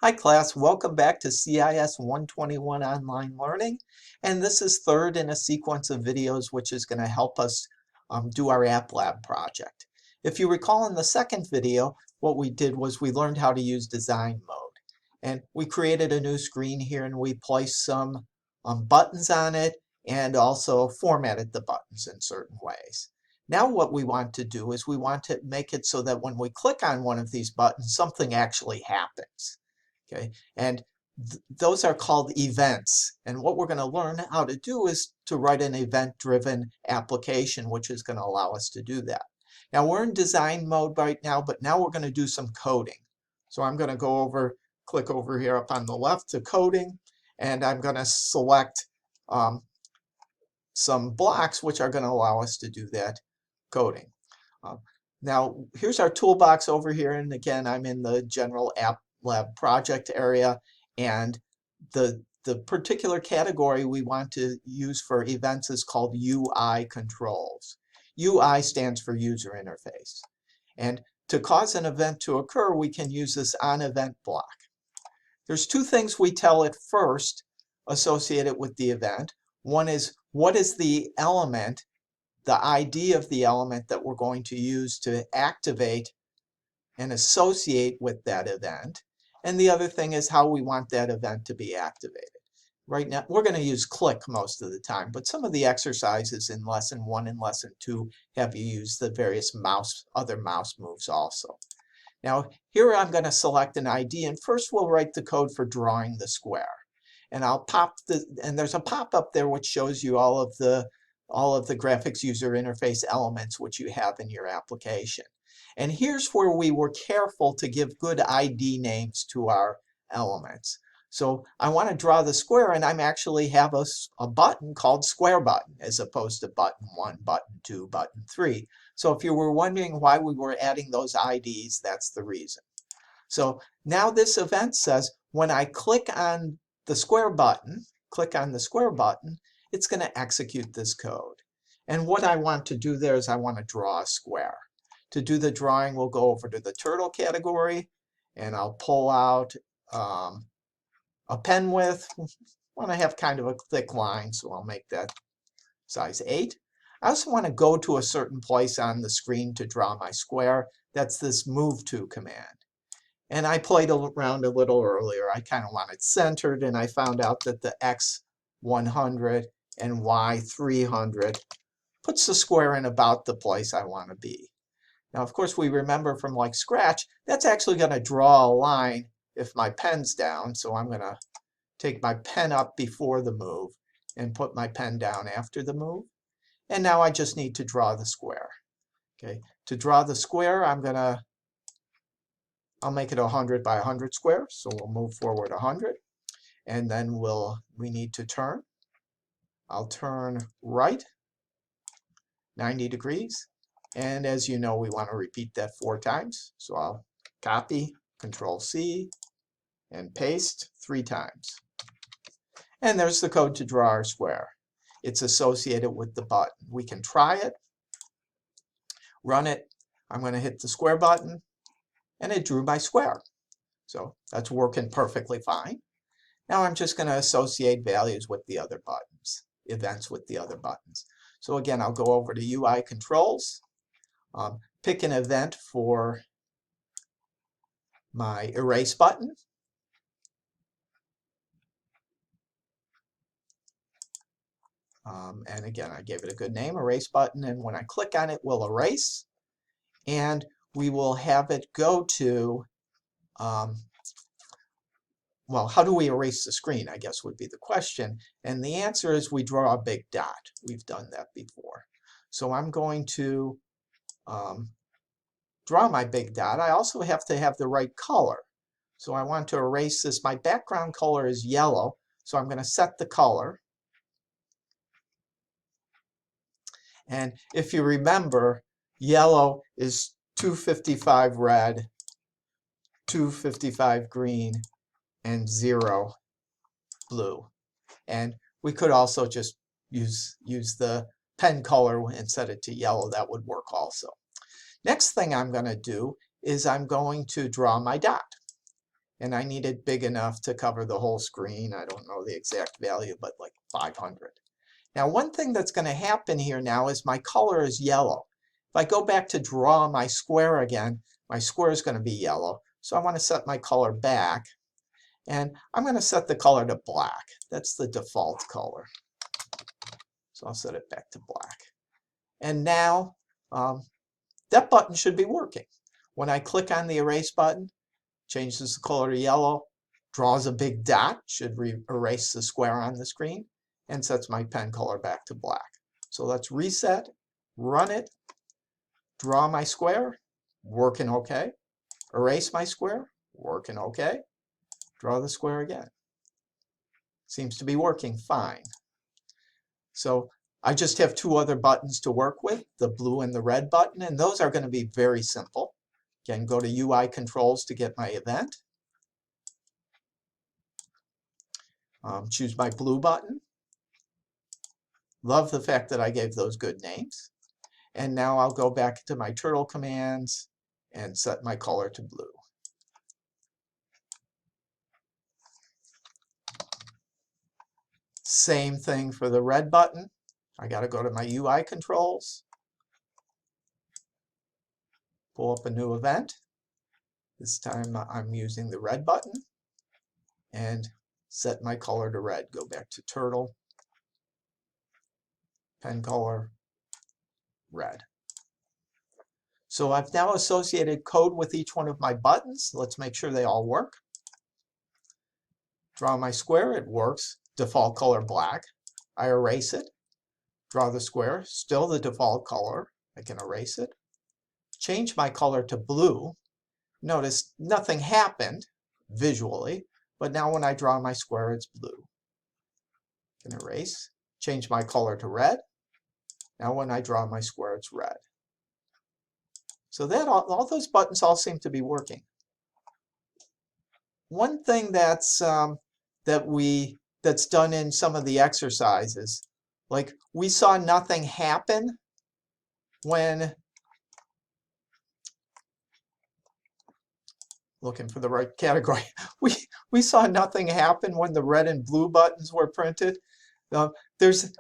Hi class, welcome back to CIS 121 Online Learning, and this is third in a sequence of videos which is going to help us do our App Lab project. If you recall in the second video, what we did was we learned how to use design mode, and we created a new screen here and we placed some buttons on it and also formatted the buttons in certain ways. Now what we want to do is we want to make it so that when we click on one of these buttons, something actually happens. Okay, and those are called events. And what we're going to learn how to do is to write an event-driven application, which is going to allow us to do that. Now we're in design mode right now, but now we're going to do some coding. So I'm going to go over, click over here up on the left to coding, and I'm going to select some blocks which are going to allow us to do that coding. Now here's our toolbox over here, and again I'm in the general app lab project area, and the particular category we want to use for events is called UI controls. UI stands for user interface, and to cause an event to occur we can use this on event block. There's two things we tell it first associated with the event. One is what is the element, the ID of the element that we're going to use to activate and associate with that event. And the other thing is how we want that event to be activated. Right now, we're going to use click most of the time, but some of the exercises in lesson 1 and lesson 2 have you use the various other mouse moves also. Now, here I'm going to select an ID, and first we'll write the code for drawing the square. And there's a pop-up there which shows you all of the graphics user interface elements which you have in your application. And here's where we were careful to give good ID names to our elements. So I want to draw the square, and I'm actually have a button called square button as opposed to button 1, button 2, button 3. So if you were wondering why we were adding those IDs, that's the reason. So now this event says when I click on the square button, it's going to execute this code. And what I want to do there is I want to draw a square. To do the drawing, we'll go over to the turtle category, and I'll pull out a pen width. I want to have kind of a thick line, so I'll make that size 8. I also want to go to a certain place on the screen to draw my square. That's this move to command. And I played around a little earlier. I kind of want it centered, and I found out that the X 100 and Y 300 puts the square in about the place I want to be. Now, of course, we remember from like Scratch, that's actually going to draw a line if my pen's down. So I'm going to take my pen up before the move and put my pen down after the move. And now I just need to draw the square. Okay, to draw the square, I'll make it 100 by 100 square. So we'll move forward 100. And then we need to turn. I'll turn right 90 degrees. And as you know, we want to repeat that 4 times. So I'll copy, Control-C, and paste 3 times. And there's the code to draw our square. It's associated with the button. We can try it, run it. I'm going to hit the square button, and it drew my square. So that's working perfectly fine. Now I'm just going to associate values with the other buttons, events with the other buttons. So again, I'll go over to UI controls. Pick an event for my erase button. And again, I gave it a good name, erase button, and when I click on it, we'll erase. And we will have it go to, well, how do we erase the screen, I guess would be the question. And the answer is we draw a big dot. We've done that before. So I'm going to draw my big dot. I also have to have the right color. So I want to erase this. My background color is yellow, so I'm going to set the color. And if you remember, yellow is 255 red, 255 green, and 0 blue. And we could also just use the pen color and set it to yellow. That would work also. Next thing I'm going to do is I'm going to draw my dot. and I need it big enough to cover the whole screen. I don't know the exact value, but like 500. Now, one thing that's going to happen here now is my color is yellow. If I go back to draw my square again, my square is going to be yellow. So I want to set my color back, and I'm going to set the color to black. That's the default color. So I'll set it back to black. And now that button should be working. When I click on the erase button, changes the color to yellow, draws a big dot, should erase the square on the screen, and sets my pen color back to black. So let's reset, run it, draw my square, working okay, erase my square, working okay, draw the square again. Seems to be working fine. So I just have two other buttons to work with, the blue and the red button, and those are going to be very simple. Again, go to UI controls to get my event. Choose my blue button. Love the fact that I gave those good names. And now I'll go back to my turtle commands and set my color to blue. Same thing for the red button. I got to go to my UI controls, pull up a new event. This time I'm using the red button and set my color to red. Go back to turtle, pen color, red. So I've now associated code with each one of my buttons. Let's make sure they all work. Draw my square, it works. Default color black. I erase it. Draw the square, still the default color. I can erase it. Change my color to blue. Notice nothing happened visually, but now when I draw my square, it's blue. I can erase. Change my color to red. Now when I draw my square, it's red. So that all those buttons all seem to be working. One thing that's done in some of the exercises, like we saw nothing happen when, looking for the right category, we saw nothing happen when the red and blue buttons were printed. There's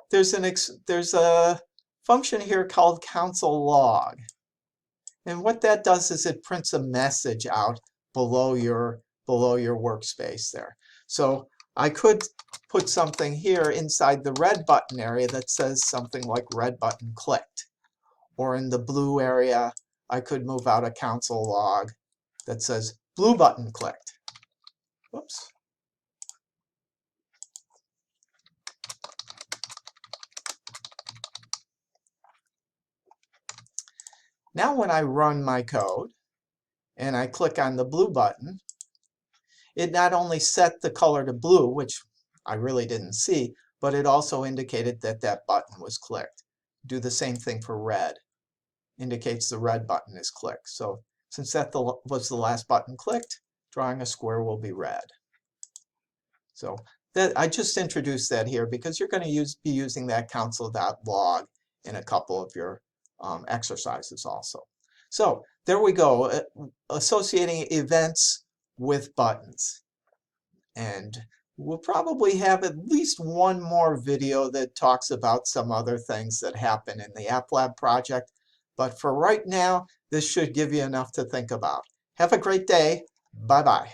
a function here called console log. And what that does is it prints a message out below your workspace there. So I could put something here inside the red button area that says something like red button clicked. Or in the blue area, I could move out a console log that says blue button clicked. Whoops. Now when I run my code and I click on the blue button, it not only set the color to blue, which I really didn't see, but it also indicated that that button was clicked. Do the same thing for red. Indicates the red button is clicked. So since that was the last button clicked, drawing a square will be red. So I just introduced that here because you're going to be using that console.log in a couple of your exercises also. So there we go, associating events with buttons. And we'll probably have at least one more video that talks about some other things that happen in the App Lab project. But for right now, this should give you enough to think about. Have a great day. Bye-bye.